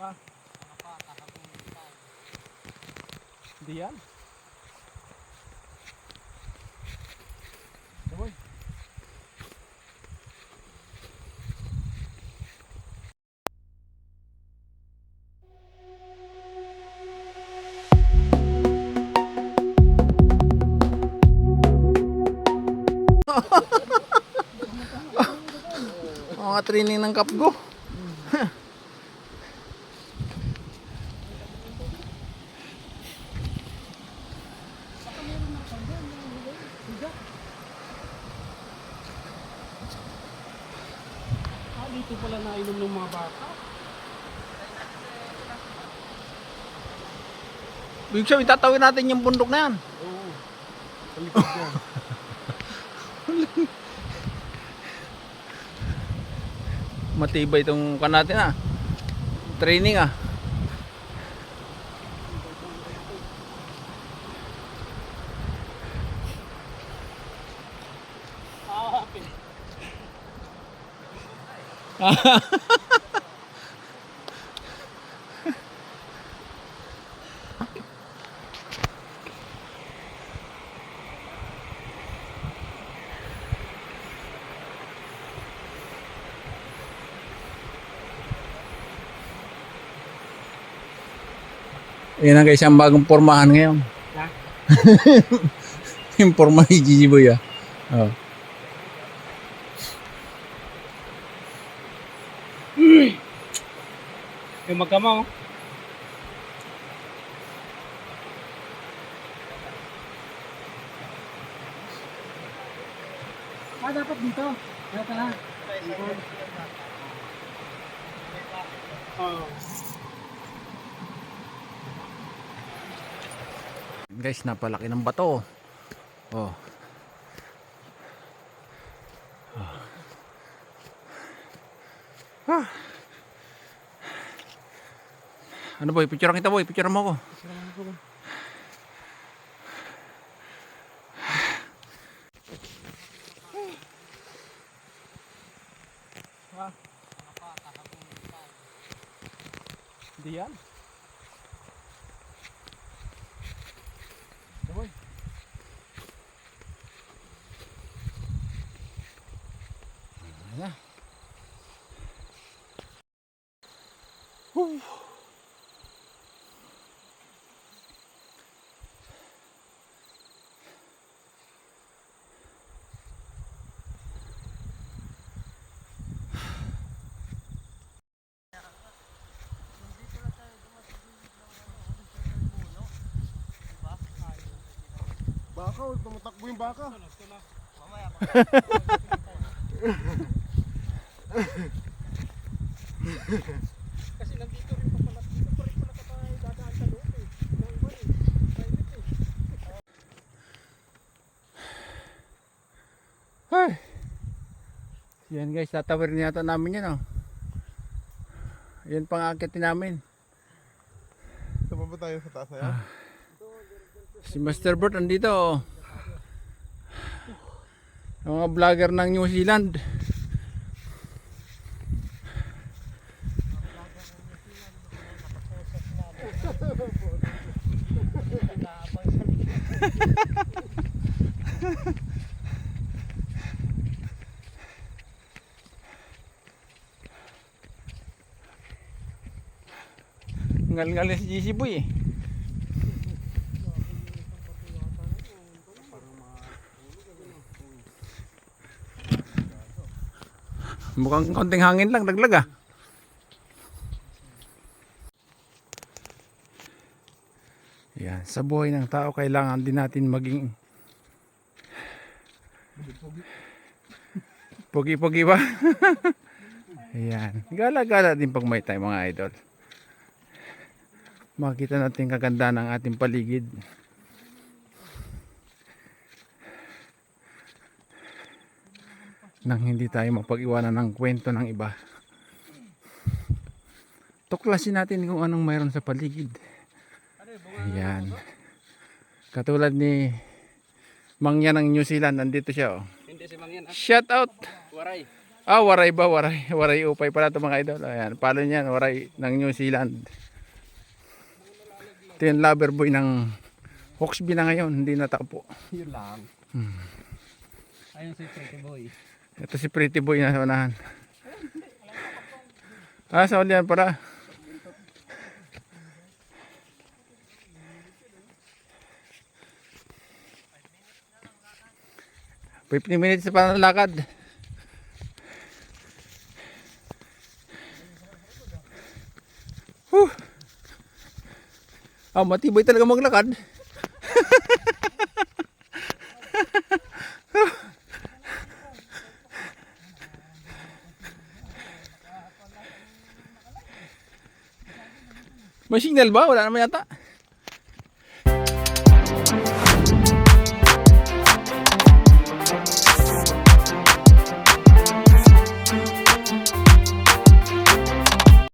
Ah, di yan. Sabay. Mga training ng Kapgo. Dito pala nainom ng mga bata. Ibig sabihin, tatawin natin yung bundok na yan. Oo. Palikod yan. Matibay itong kan natin training Yan ang isang bagong pormahan ngayon. Ha? Yung porma ni Gigi Boy Oh. Yung magkamaw. Dapat dito. Kaya pala. Oh. Guys, napalaki ng bato. Oh. Ah. Ano boy? Picturean kita boy. Picturean mo ako. Di yan. Sabay. Ayan. Baka, tumatakbo yung baka. Mamaya pa. Kasi nandito rin pa pala. Dito pa rin pala kapag dadaan sa loob eh. Ng iba eh. Private eh. Ay. Yan guys, tatawirin yata namin yan Yan pang-akitin namin. Ito pa ba tayo sa taas na yan? Si Master Bert andito Ang mga vlogger ng New Zealand. Ngal-ngal si GC Boy Mukhang konting hangin lang, daglag Yan, sa buhay ng tao kailangan din natin maging pogi-pogi ba? Ayan, gala-gala din pag may time mga idol. Makita natin kaganda ng ating paligid. Nang hindi tayo mapag-iwanan ng kwento ng iba. Tuklasin natin kung anong mayroon sa paligid. Ayan. Katulad ni Mangyan ng New Zealand, nandito siya Hindi si Mangyan. Shout out. Waray. Waray ba? Waray. Waray upay pala ito mga idol. Ayan, palo niyan. Waray ng New Zealand. Ito yung lover boy ng Hawksby na ngayon. Hindi natakpo. Yun lang. Ayun si Pretty Boy. Ito si Pretty Boy na sa unahan. Sa ulihan para. 15 minutes pa ng lakad. Matibay talaga maglakad. May signal ba? Wala naman yata.